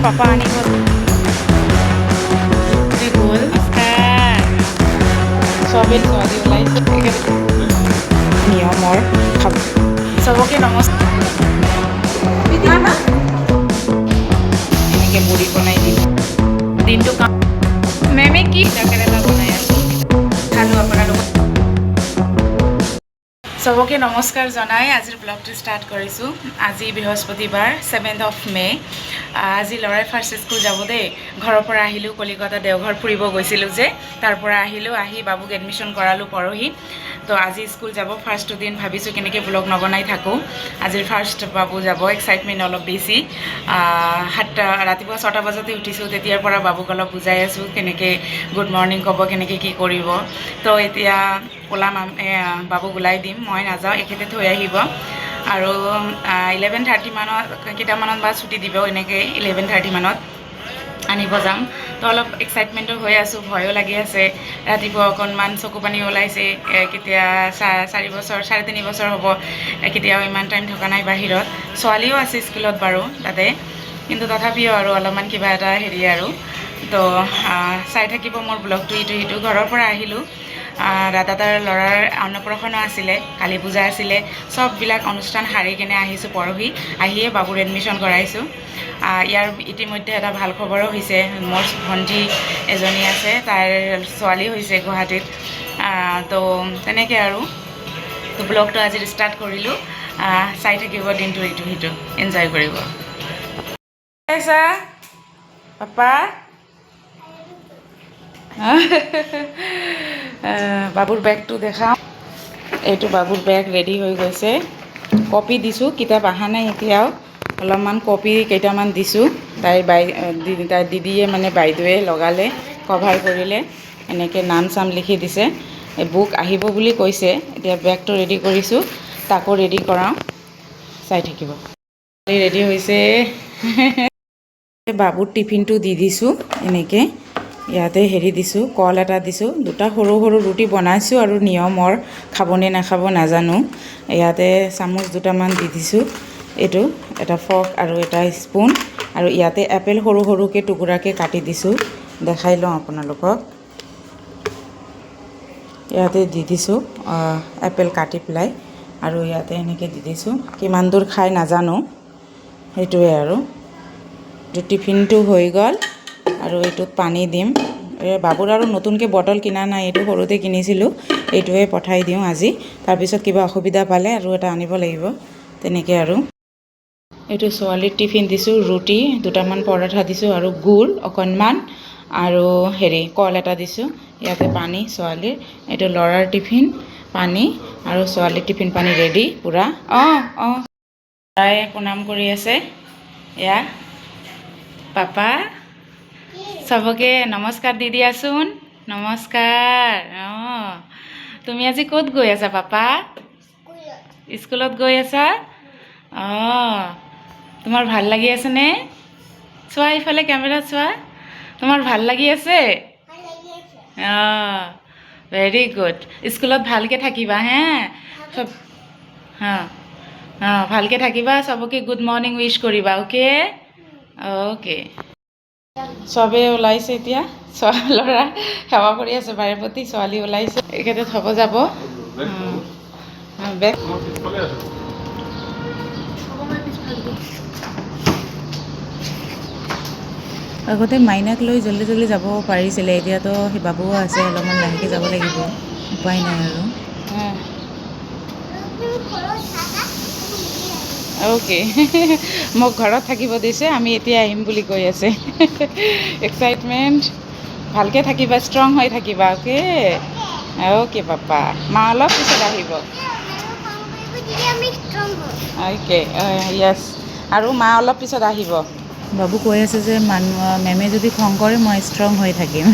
Papa আনিব গ'ল চবেই ছোৱালী ওলাইছে নিয়মৰ খাব চবকে নমস্কাৰ এনেকৈ মুড়ি বনাই দিম দিনটো কাম মেমে কি কেৰেলা বনাই আছোঁ খালোঁ আপোনালোকক চবকে নমস্কাৰ জনাই আজিৰ ব্লগটো ষ্টাৰ্ট কৰিছোঁ আজি বৃহস্পতিবাৰ 7th মে' আজি ল'ৰাই ফাৰ্ষ্ট স্কুল যাব দেই ঘৰৰ পৰা আহিলোঁ কলিকতা দেওঘৰ ফুৰিব গৈছিলোঁ যে তাৰ পৰা আহিলোঁ আহি বাবুক এডমিশ্যন কৰালোঁ পৰহি তো আজি স্কুল যাব ফাৰ্ষ্ট দিন ভাবিছোঁ কেনেকৈ ব্লগ নবনাই থাকোঁ আজিৰ ফাৰ্ষ্ট বাবু যাব এক্সাইটমেণ্ট অলপ বেছি ৰাতিপুৱা 6টা বজাতে উঠিছোঁ তেতিয়াৰ পৰা বাবুক অলপ বুজাই আছোঁ কেনেকৈ গুড মৰ্ণিং ক'ব কেনেকৈ কি কৰিব তো এতিয়া ওলাম বাবুক ওলাই দিম মই নাযাওঁ এখেতে থৈ আহিব আৰু 11:30 মানত কেইটামানত বা ছুটি দিব এনেকৈ 11:30 মানত আনিব যাম তো অলপ এক্সাইটমেণ্টো হৈ আছোঁ ভয়ো লাগি আছে ৰাতিপুৱা অকণমান চকু পানী ওলাইছে কেতিয়া 4 বছৰ 3.5 বছৰ হ'ব কেতিয়াও ইমান টাইম থকা নাই বাহিৰত ছোৱালীও আছে স্কুলত বাৰু তাতে কিন্তু তথাপিও আৰু অলপমান কিবা এটা হেৰি আৰু তো চাই থাকিব মোৰ ব্লগটো ইটো ঘৰৰ পৰা আহিলোঁ দাদাৰ ল'ৰাৰ অন্নপ্ৰসন্ন আছিলে কালী পূজা আছিলে চববিলাক অনুষ্ঠান সাৰি কেনে আহিছোঁ পৰহি আহিয়ে বাবুৰ এডমিশ্যন কৰাইছোঁ ইয়াৰ ইতিমধ্যে এটা ভাল খবৰো হৈছে মোৰ ভণ্টি এজনী আছে তাইৰ ছোৱালী হৈছে গুৱাহাটীত তো তেনেকৈ আৰু তো ব্লগটো আজি ষ্টাৰ্ট কৰিলোঁ চাই থাকিব দিনটো ইটো এনজয় কৰিব পাপা বাবুৰ বেগটো দেখাওঁ এইটো বাবুৰ বেগ ৰেডি হৈ গৈছে কপি দিছোঁ কিতাপ অহা নাই এতিয়াও অলপমান কপি কেইটামান দিছোঁ তাইৰ দিদিয়ে মানে বাইদেৱে লগালে কভাৰ কৰিলে এনেকৈ নাম চাম লিখি দিছে এই বুক আহিব বুলি কৈছে এতিয়া বেগটো ৰেডি কৰিছোঁ তাকো ৰেডি কৰাওঁ চাই থাকিব ৰেডি হৈছে বাবুৰ টিফিনটো দি দিছোঁ এনেকৈ ইয়াতে হেৰি দিছোঁ কল এটা দিছোঁ দুটা সৰু সৰু ৰুটি বনাইছোঁ আৰু নিয়মৰ খাবনে নাখাব নাজানো ইয়াতে চামুচ দুটামান দি দিছোঁ এইটো এটা ফৰ্ক আৰু এটা স্পুন আৰু ইয়াতে এপেল সৰু সৰুকৈ টুকুৰাকৈ কাটি দিছোঁ দেখাই লওঁ আপোনালোকক ইয়াতে দি দিছোঁ এপেল কাটি পেলাই আৰু ইয়াতে এনেকৈ দি দিছোঁ কিমান দূৰ খাই নাজানো সেইটোৱে আৰু এইটো টিফিনটো হৈ গ'ল আৰু এইটোত পানী দিম বাবুৰ আৰু নতুনকৈ বটল কিনা নাই এইটো সৰুতে কিনিছিলোঁ এইটোৱে পঠাই দিওঁ আজি তাৰপিছত কিবা অসুবিধা পালে আৰু এটা আনিব লাগিব তেনেকৈ আৰু এইটো ছোৱালীৰ টিফিন দিছোঁ ৰুটি দুটামান পৰঠা দিছোঁ আৰু গুড় অকণমান আৰু হেৰি কল এটা দিছোঁ ইয়াতে পানী ছোৱালীৰ এইটো ল'ৰাৰ টিফিন পানী আৰু ছোৱালীৰ টিফিন পানী ৰেডি পূৰা তাই প্ৰণাম কৰি আছে এয়া পাপা চবকে নমস্কাৰ দি দিয়াচোন নমস্কাৰ তুমি আজি ক'ত গৈ আছা পাপা স্কুলত গৈ আছা তোমাৰ ভাল লাগি আছেনে চোৱা ইফালে কেমেৰাত চোৱা তোমাৰ ভাল লাগি আছে ভেৰি গুড স্কুলত ভালকৈ থাকিবা হে চব ভালকৈ থাকিবা চবকে গুড মৰ্ণিং উইচ কৰিবা অ'কে চবেই ওলাইছে এতিয়া ল'ৰা সেৱা কৰি আছে বাৰে প্ৰতি ছোৱালী ওলাইছে এখেতে থ'ব যাব বেগ আগতে মাইনাক লৈ জল্দি জল্দি যাব পাৰিছিলে এতিয়াতো সেই বাবুও আছে অলপমান লাহেকৈ যাব লাগিব উপায় নাই আৰু অ'কে মোক ঘৰত থাকিব দিছে আমি এতিয়া আহিম বুলি কৈ আছে এক্সাইটমেণ্ট ভালকৈ থাকিবা ষ্ট্ৰং হৈ থাকিবা অ'কে পাপা মা অলপ পিছত আহিব অ'কে য়েছ আৰু মা অলপ পিছত আহিব বাবু কৈ আছে যে মেমে যদি খং কৰে মই ষ্ট্ৰং হৈ থাকিম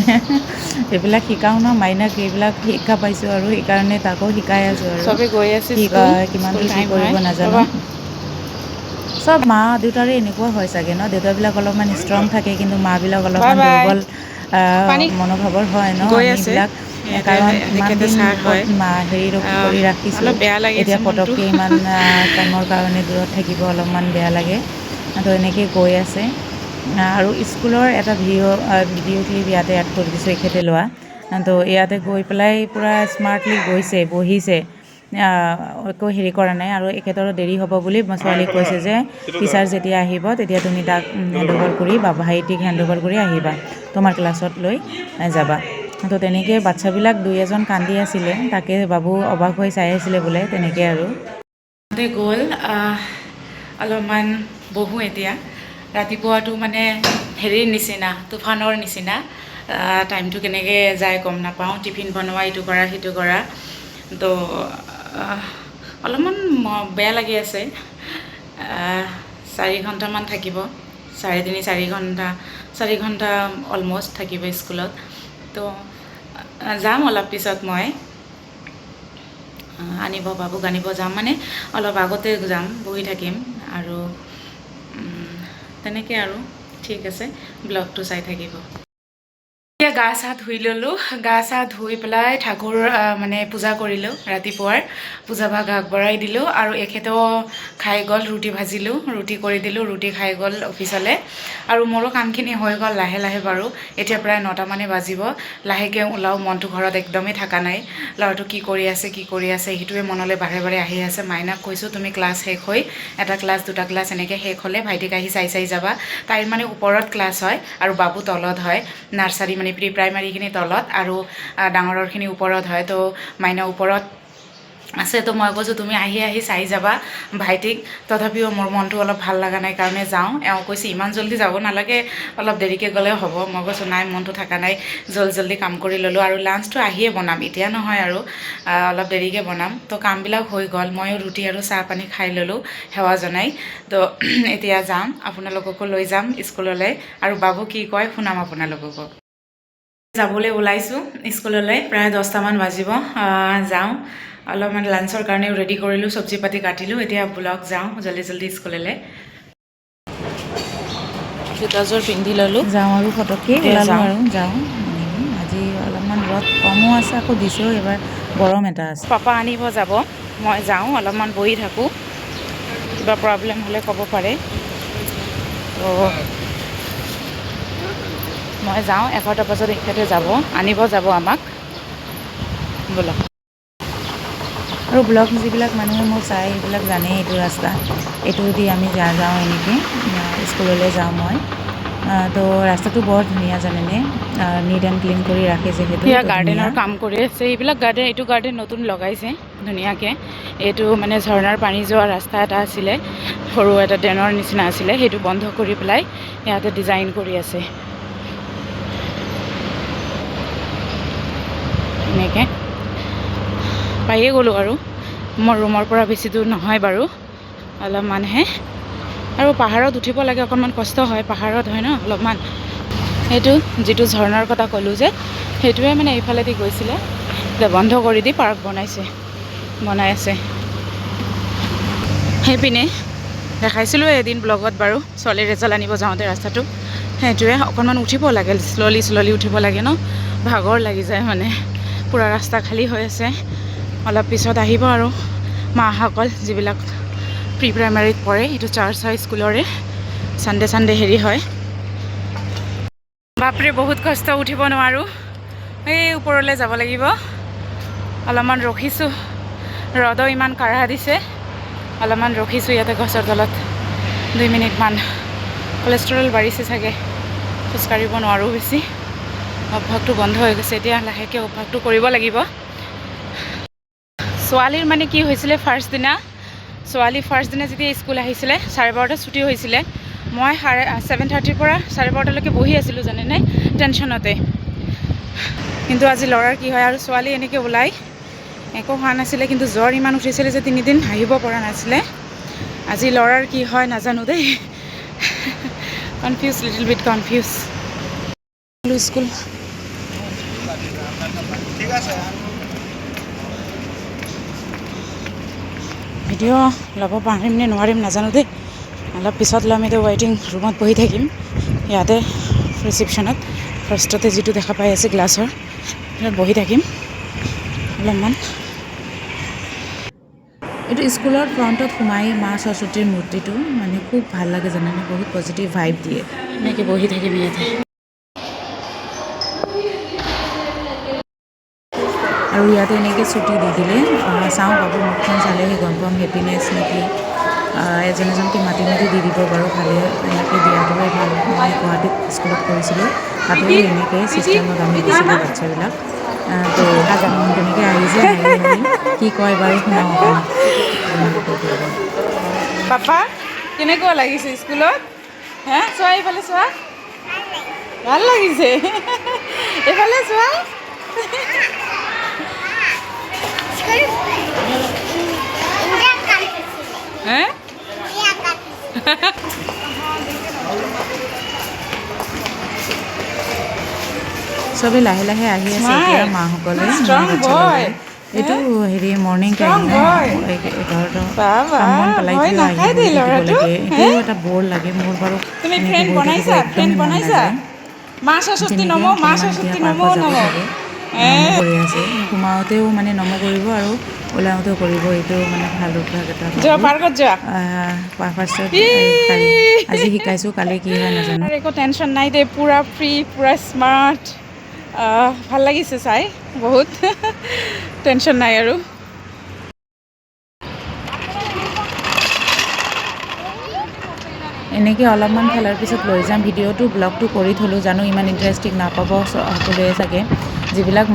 সেইবিলাক শিকাওঁ ন মাইনাক এইবিলাক শিক্ষা পাইছোঁ আৰু সেইকাৰণে তাকো শিকাই আছোঁ আৰু চবে গৈ আছে কিমান দূৰ কি কৰিব নাজানো চব মা দেউতাৰে এনেকুৱা হয় চাগে ন দেউতাবিলাক অলপমান ষ্ট্ৰং থাকে কিন্তু মাবিলাক অলপমান দুৰ্বল মনোভাৱৰ হয় ন আমিবিলাক কাৰণ ইমান দিন হেৰি কৰি ৰাখিছোঁ এতিয়া পটককৈ ইমান টাইমৰ কাৰণে দূৰত থাকিব অলপমান বেয়া লাগে তো এনেকৈ গৈ আছে আৰু স্কুলৰ এটা ভিডিঅ' ক্লিপ ইয়াতে এড কৰি দিছোঁ এখেতে লোৱা। তো ইয়াতে গৈ পেলাই পূৰা স্মাৰ্টলি গৈছে, বহিছে, একো হেৰি কৰা নাই। আৰু এখেতৰো দেৰি হ'ব বুলি ছোৱালীক কৈছে যে টিচাৰ যেতিয়া আহিব তেতিয়া তুমি তাক হেণ্ডঅভাৰ কৰি বা ভাইটিক হেণ্ডঅভাৰ কৰি আহিবা, তোমাৰ ক্লাছত লৈ যাবা। তো তেনেকৈ বাচ্ছাবিলাক 2-এজন কান্দি আছিলে, তাকে বাবু অবাক হৈ চাই আছিলে বোলে, তেনেকৈ আৰু গ'ল। অলপমান বহোঁ এতিয়া। ৰাতিপুৱাটো মানে হেৰিৰ নিচিনা, তুফানৰ নিচিনা, টাইমটো কেনেকৈ যায় গম নাপাওঁ। টিফিন বনোৱা, ইটো কৰা সিটো কৰা, তো অলপমান বেয়া লাগি আছে। 4 ঘণ্টামান থাকিব, 4 ঘণ্টা অলম'ষ্ট থাকিব স্কুলত। তো যাম অলপ পিছত, মই বাবুক আনিব যাম, মানে অলপ আগতে যাম, বহি থাকিম আৰু তেনেকৈ আৰু। ঠিক আছে, ব্লগটো চাই থাকিব। এতিয়া গা চা ধুই ল'লোঁ। গা চা ধুই পেলাই ঠাকুৰ মানে পূজা কৰিলোঁ। ৰাতিপুৱাৰ পূজা ভাগ আগবঢ়াই দিলোঁ। আৰু এখেতেও খাই গ'ল, ৰুটি ভাজিলোঁ, ৰুটি কৰি দিলোঁ, ৰুটি খাই গ'ল অফিচলৈ। আৰু মোৰো কামখিনি হৈ গ'ল লাহে লাহে বাৰু। এতিয়া প্ৰায় 9টা মানে বাজিব। লাহেকৈ ওলাও, মনটো ঘৰত একদমেই থকা নাই। ল'ৰাটো কি কৰি আছে সেইটোৱে মনলৈ বাৰে বাৰে আহি আছে। মাইনাক কৈছোঁ তুমি ক্লাছ শেষ হৈ, এটা ক্লাছ 2টা ক্লাছ এনেকৈ শেষ হ'লে ভাইটিক আহি চাই যাবা। তাইৰ মানে ওপৰত ক্লাছ হয় আৰু বাবু তলত হয়। নাৰ্চাৰী মানে প্ৰি প্ৰাইমাৰীখিনি তলত আৰু ডাঙৰৰখিনি ওপৰত হয়। তো মাইনা ওপৰত আছে। তো মই কৈছোঁ তুমি আহি চাই যাবা ভাইটিক। তথাপিও মোৰ মনটো অলপ ভাল লগা নাই কাৰণে যাওঁ। এওঁ কৈছে ইমান জল্দি যাব নালাগে, অলপ দেৰিকৈ গ'লেও হ'ব। মই কৈছোঁ নাই, মনটো থকা নাই, জল্দি কাম কৰি ল'লোঁ। আৰু লাঞ্চটো আহিয়ে বনাম, এতিয়া নহয় আৰু অলপ দেৰিকৈ বনাম। তো কামবিলাক হৈ গ'ল। ময়ো ৰুটি আৰু চাহ পানী খাই ল'লোঁ সেৱা জনাই। তো এতিয়া যাম, আপোনালোককো লৈ যাম স্কুললৈ। আৰু বাবু কি কয় শুনাম আপোনালোককো। যাবলৈ ওলাইছোঁ স্কুললৈ, প্ৰায় 10টামান বাজিব। যাওঁ, অলপমান লাঞ্চৰ কাৰণেও ৰেডি কৰিলোঁ, চব্জি পাতি কাটিলোঁ। এতিয়া ব্লগ যাওঁ জল্দি স্কুললৈ। জোতাযোৰ পিন্ধি ল'লোঁ, যাওঁ আৰু ফটককৈ ওলালোঁ আৰু যাওঁ। আজি অলপমান ৰ'দ কমো আছে, আকৌ দিছেও এবাৰ, গৰম এটা আছে। পাপা আনিব যাব, মই যাওঁ, অলপমান বহি থাকোঁ, কিবা প্ৰব্লেম হ'লে ক'ব পাৰে। তো মই যাওঁ, 11টা বজাত এখেতে যাব, আনিব যাব আমাক। ব'লক। আৰু ব্লগ যিবিলাক মানুহে মোৰ চাই সেইবিলাক জানেই এইটো ৰাস্তা, এইটোদি আমি যাওঁ এনেকৈ স্কুললৈ যাওঁ মই। তো ৰাস্তাটো বৰ ধুনীয়া জানেনে, নিট এণ্ড ক্লিন কৰি ৰাখে যিহেতু। সেয়া তো ধুনীয়া। গাৰ্ডেনৰ কাম কৰি আছে। এইবিলাক গাৰ্ডেন, এইটো গাৰ্ডেন নতুন লগাইছে ধুনীয়াকৈ। এইটো মানে ঝৰ্ণাৰ পানী যোৱা ৰাস্তা এটা আছিলে, সৰু এটা ড্ৰেনৰ নিচিনা আছিলে, সেইটো বন্ধ কৰি পেলাই ইয়াতে ডিজাইন কৰি আছে এনেকৈ। পায়ে গ'লোঁ আৰু, মোৰ ৰুমৰ পৰা বেছি দূৰ নহয় বাৰু, অলপমানহে। আৰু পাহাৰত উঠিব লাগে, অকণমান কষ্ট হয়, পাহাৰত হয় ন অলপমান। সেইটো যিটো ঝৰ্ণাৰ কথা ক'লোঁ যে, সেইটোৱে মানে এইফালেদি গৈছিলে, এতিয়া বন্ধ কৰি দি পাৰ্ক বনাই আছে। সেইপিনে দেখাইছিলোঁ এদিন ব্লগত বাৰু, ছোৱালীৰ ৰেজাল্ট আনিব যাওঁতে ৰাস্তাটো সেইটোৱে। অকণমান উঠিব লাগে, শ্ল'লি উঠিব লাগে ন, ভাগৰ লাগি যায় মানে। পূৰা ৰাস্তা খালী হৈ আছে। অলপ পিছত আহিব আৰু মাসকল, যিবিলাক প্ৰি প্ৰাইমাৰীত পঢ়ে। এইটো চাৰ্চ হয় স্কুলৰে, চানডে হেৰি হয়। বাপৰে বহুত কষ্ট, উঠিব নোৱাৰোঁ, এই ওপৰলৈ যাব লাগিব। অলপমান ৰখিছোঁ, ৰ'দো ইমান কাঢ়া দিছে, অলপমান ৰখিছোঁ ইয়াতে গছৰ তলত 2 মিনিটমান। কলেষ্ট্ৰল বাঢ়িছে চাগে, খোজকাঢ়িব নোৱাৰোঁ বেছি, অভ্যাসটো বন্ধ হৈ গৈছে। এতিয়া লাহেকৈ অভ্যাসটো কৰিব লাগিব। ছোৱালীৰ মানে কি হৈছিলে, ফাৰ্ষ্ট দিনা যেতিয়া স্কুল আহিছিলে, 12:30 ছুটি হৈছিলে। মই 7:30ৰ পৰা 12:30লৈকে বহি আছিলোঁ জানেনে, টেনশ্যনতে। কিন্তু আজি ল'ৰাৰ কি হয়, আৰু ছোৱালী এনেকৈ ওলাই একো হোৱা নাছিলে, কিন্তু জ্বৰ ইমান উঠিছিলে যে 3 দিন আহিব পৰা নাছিলে। আজি ল'ৰাৰ কি হয় নাজানো দেই, little bit confuse. School video' ল'ব পাৰিম নে নোৱাৰিম নাজানো দেই, অলপ পিছত ল'ম। এতিয়া ৱেইটিং ৰুমত বহি থাকিম, ইয়াতে ৰিচিপশ্যনত ফাৰ্ষ্টতে যিটো দেখা পাই আছে গ্লাছৰ, বহি থাকিম অলপমান। এইটো স্কুলৰ ফ্ৰণ্টত সোমাই মা সৰস্বতীৰ মূৰ্তিটো মানে খুব ভাল লাগে জানেনে, বহুত পজিটিভ ভাইব দিয়ে। এনেকৈ বহি থাকিম ইয়াতে। আৰু ইয়াতে এনেকৈ ছুটি দি দিলে চাওঁ বাবুৰ মুখখন চালেহে গম পাম হেপিনেছ নেকি। এজন এজনকৈ মাতি মাতি দি দিব বাৰু, ভালে এনেকৈ দিয়াটোৱে ভাল। মই গুৱাহাটীত স্কুলত কৰিছিলোঁ, তাতেও এনেকৈ ছিষ্টেমত আমি দিছিলোঁ বাচ্ছাবিলাক। তো তেনেকৈ আহিছে হাঁহি হাঁহি কি কয় বাৰু শুনাওঁ আপোনাক। পাপা কেনেকুৱা লাগিছে স্কুলত? হে চোৱা এইফালে চোৱা, ভাল লাগিছে। এইফালে চোৱা। হে চবেই লাহে লাহে আহি আছে এতিয়া মাসকলে। এইটো হেৰি মৰ্ণিং টাইম ন, 11টা কাম বন পেলাই থৈ আহি বহি থাকিব লাগে। এইটোও এটা বৰ লাগে মোৰ বাৰু, এনেকৈ বহি থাকিব একদমেই মন নাযায়। তেনেকৈ অকণমান এতিয়া পাৰ্কত যাব চাগে, নমো কৰি আছে। সোমাওঁতেও মানে নমো কৰিব আৰু ওলাওঁতেও কৰিব, এইটো মানে ভাল অভ্যাস এটা ফাৰ্ষ্টত আজি শিকাইছোঁ, কালি কি হয় নাজানো। একো টেনশ্যন নাই দে, পূৰা ফ্ৰী, পূৰা স্মাৰ্ট। ভাল লাগিছে চাই বহুত, টেনশ্যন নাই আৰু। এনেকৈ অলপমান খেলাৰ পিছত লৈ যাম। ভিডিঅ'টো ব্লগটো কৰি থ'লোঁ, জানো ইমান ইণ্টাৰেষ্টিং নাপাব সকলোৱে চাগে। যিবিলাক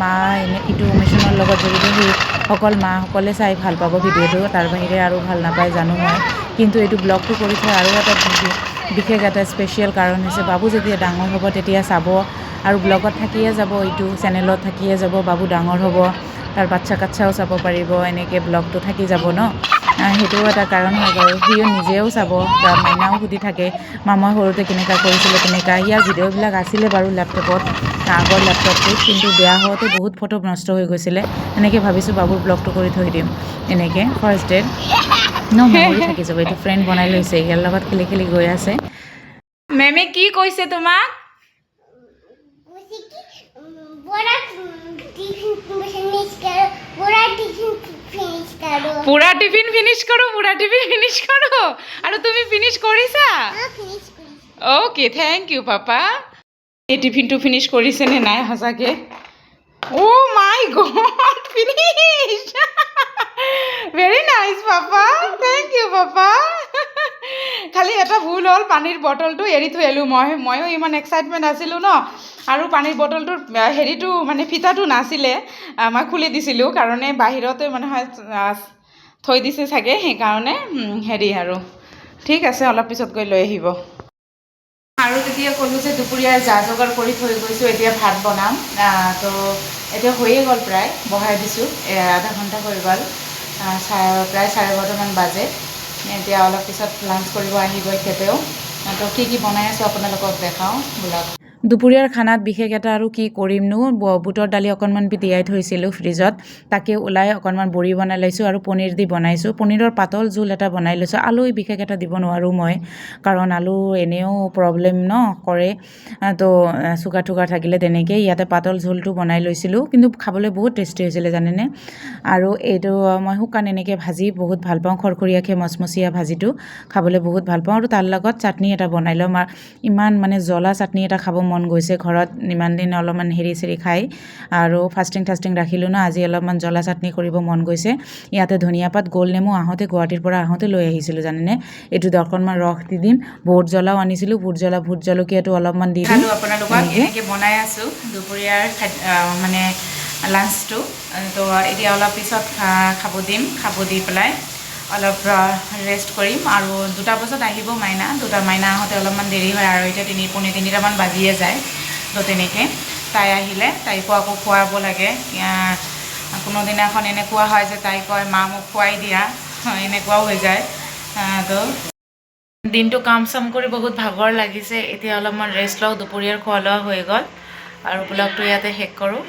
মা ইটো মিছনৰ লগত জড়িত সেই সকল মাসকলে চাই ভাল পাব ভিডিঅ'টো, তাৰ বাহিৰে আৰু ভাল নাপায় জানো মই। কিন্তু এইটো ব্লগটো কৰি থোৱা আৰু এটা বিশেষ এটা স্পেচিয়েল কাৰণ হৈছে, বাবু যেতিয়া ডাঙৰ হ'ব তেতিয়া চাব আৰু ব্লগত থাকিয়ে যাব, এইটো চেনেলত থাকিয়ে যাব। বাবু ডাঙৰ হ'ব, তাৰ বাচ্ছা কাচ্ছাও চাব পাৰিব, এনেকৈ ব্লগটো থাকি যাব ন। সেইটোও এটা কাৰণ হয় বাৰু। সিও নিজেও চাব বা মাইনাও সুধি থাকে মই সৰুতে কেনেকুৱা কৰিছিলোঁ কেনেকুৱা। ইয়াৰ ভিডিঅ'বিলাক আছিলে বাৰু লেপটপত, আগৰ লেপটপটোত, কিন্তু বেয়া হওঁতে বহুত ফটো নষ্ট হৈ গৈছিলে। এনেকৈ ভাবিছোঁ বাবুৰ ব্লগটো কৰি থৈ দিম, এনেকৈ ফাৰ্ষ্ট ডেত মেমৰি থাকি যাব। এইটো ফ্ৰেণ্ড বনাই লৈছে, ইয়াৰ লগত খেলি খেলি গৈ আছে। মেমে কি কৈছে তোমাক? পুৰা টিফিন ফিনিশ কৰো, পুৰা টিফিন ফিনিশ কৰো। আৰু তুমি ফিনিশ কৰিছা? Okay, thank you papa. এই টিফিনটো ফিনিশ কৰিছে নে নাই সঁচাকে? Oh' my god, finish! Very nice papa, thank you papa. খালি এটা ভুল হ'ল, পানীৰ বটলটো এৰি থৈ আহিলোঁ। ময়ো ইমান এক্সাইটমেণ্ট আছিলোঁ ন, আৰু পানীৰ বটলটোৰ হেৰিটো মানে ফিটাটো নাছিলে। মই খুলি দিছিলোঁ কাৰণে বাহিৰতে মানে থৈ দিছে চাগে, সেইকাৰণে হেৰি আৰু ঠিক আছে, অলপ পিছত গৈ লৈ আহিব। আৰু তেতিয়া ক'লোঁ যে দুপৰীয়াৰ যা যোগাৰ কৰি থৈ গৈছোঁ, এতিয়া ভাত বনাম। তো এতিয়া হৈয়ে গ'ল, প্ৰায় বহাই দিছোঁ, আধা ঘণ্টা হৈ গ'ল। প্ৰায় 12:30মান বাজে। এতিয়া অলপ পিছত লাঞ্চ কৰিব আহিব এখেতেও। তো কি বনাই আছোঁ আপোনালোকক দেখাওঁ বোলক। দুপৰীয়াৰ খানাত বিশেষ এটা আৰু কি কৰিমনো, বুটৰ দালি অকণমান তিয়াই থৈছিলোঁ ফ্ৰিজত, তাকে ওলাই অকণমান বড়ি বনাই লৈছোঁ আৰু পনীৰ দি বনাইছোঁ। পনীৰৰ পাতল জোল এটা বনাই লৈছোঁ। আলু বিশেষ এটা দিব নোৱাৰোঁ মই, কাৰণ আলু এনেও প্ৰব্লেম ন কৰে, তো চুগাৰ টুগাৰ থাকিলে তেনেকেই। ইয়াতে পাতল জোলটো বনাই লৈছিলোঁ, কিন্তু খাবলৈ বহুত টেষ্টি হৈছিলে জানেনে। আৰু এইটো মই শুকান এনেকৈ ভাজি বহুত ভাল পাওঁ, খৰখৰীয়াকৈ মচমচীয়া ভাজিটো খাবলৈ বহুত ভাল পাওঁ। আৰু তাৰ লগত চাটনি এটা বনাই লওঁ। ইমান মানে জ্বলা চাটনি এটা খাব মন গৈছে, ঘৰত ইমান দিন অলপমান হেৰি চেৰি খাই আৰু ফাষ্টিং ৰাখিলোঁ ন, আজি অলপমান জ্বলা চাটনি কৰিব মন গৈছে। ইয়াতে ধনিয়া পাত, গোল নেমু আহোঁতে গুৱাহাটীৰ পৰা আহোঁতে লৈ আহিছিলোঁ জানেনে। এইটো অকণমান ৰস দি দিম, ভোট জ্বলাও আনিছিলোঁ, ভোট জলকীয়াটো অলপমান দি দিম। আপোনালোকক এনেকৈ বনাই আছোঁ দুপৰীয়াৰ মানে লাঞ্চটো। তো এতিয়া অলপ পিছত খাব দি পেলাই অলপ ৰেষ্ট কৰিম। আৰু 2টা বজাত আহিব মাইনা, মাইনা আহোঁতে অলপমান দেৰি হয়, আৰু এতিয়া 3:30মান বাজিয়ে যায়। তো তেনেকৈ তাই আহিলে তাইকো আকৌ খোৱাব লাগে। কোনো দিনাখন এনেকুৱা হয় যে তাই কয় মা মোক খুৱাই দিয়া, এনেকুৱাও হৈ যায়। তো দিনটো কাম চাম কৰি বহুত ভাগৰ লাগিছে, এতিয়া অলপমান ৰেষ্ট লওঁ। দুপৰীয়াৰ খোৱা লোৱা হৈ গ'ল, আৰু ব্লগটো ইয়াতে শেষ কৰোঁ।